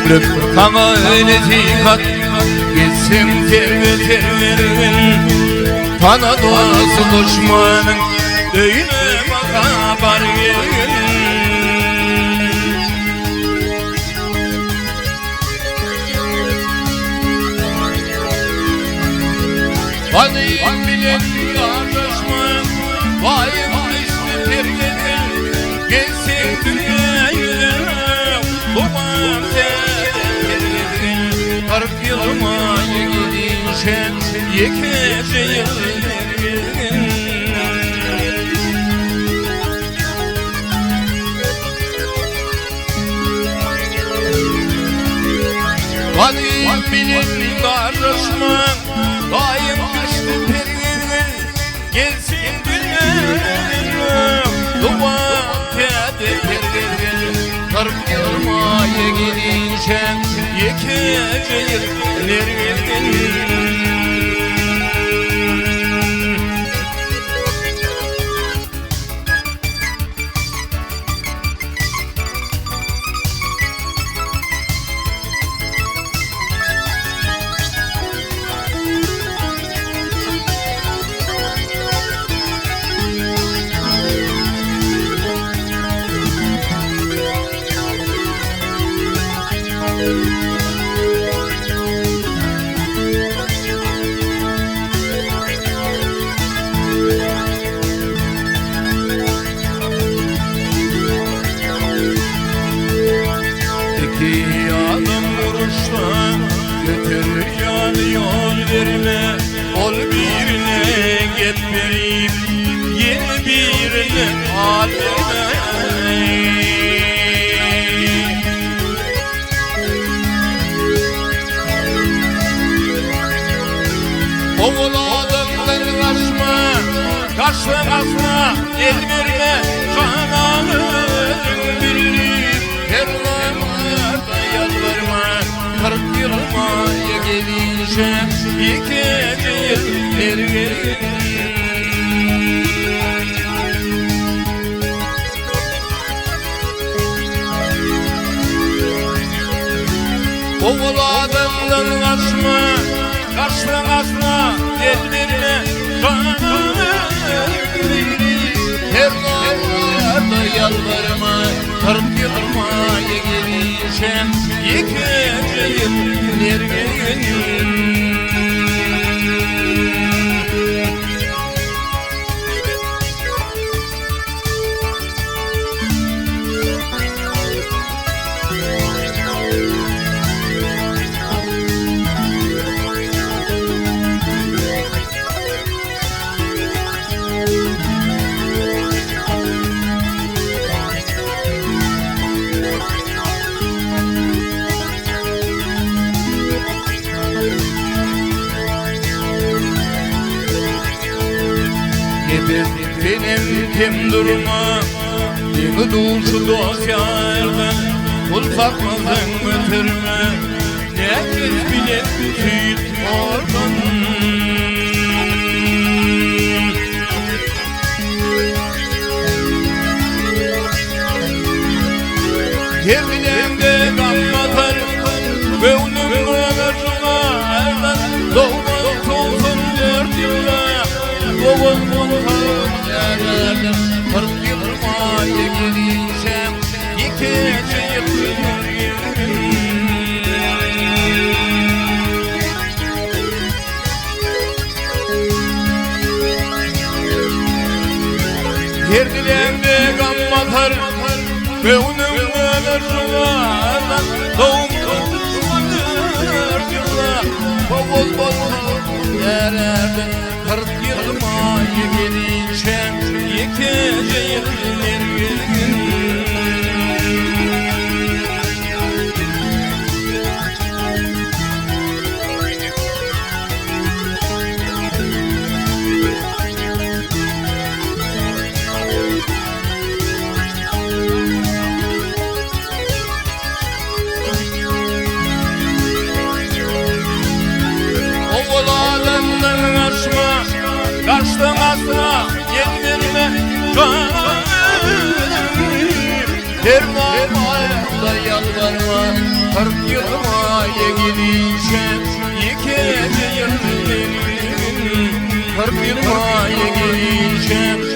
ömrüm sana öyle dikkat gitsin terverin. Bana duası düşmanın öyle makabar yerin. Valim bilen kardeşme vayım üstü terverin. Gelsin dünyaya babam terverin. 40 yılıma gidişen yekece yılların. Valim bilen kardeşme vayım üstü terverin. Gelsin dünyaya babam terverin. 40 yılıma gidişen yekece yılların. İki adım vuruşta götür yan yol verme. Ol birine gitmeyip yeni birine al verme. Oğul adımdan kaçma, kaçma el verme. Cananı bilirip her zamanlarda yalvarma. 40 yılıma gelişem yekece yılların. Oğul adımdan kaçma el verme. Cananı bilirip her zamanlarda yalvarma. 40 yılıma gelişem yekece yılların. Benim kim durma yeni duşu dosyardan. Kul takmadın götürme ne kez bile tüyüt oradan. Terbilemde gammatar ve onun ağacına erden. Doğmaz olsun 4 yıla doğum olsun yerlerden. 40 yılıma gelişem yekece yılların. Yerdilemde gammatar ve onun ağacına doğum olsun 4 yıla bol yerlerden. 40 yılıma gelişem yekece yılların. Kaçtım asla yetmirme canım. Her namada yalvarma 40 yılıma gidince ikinci yıl gelin 40 yılıma gidince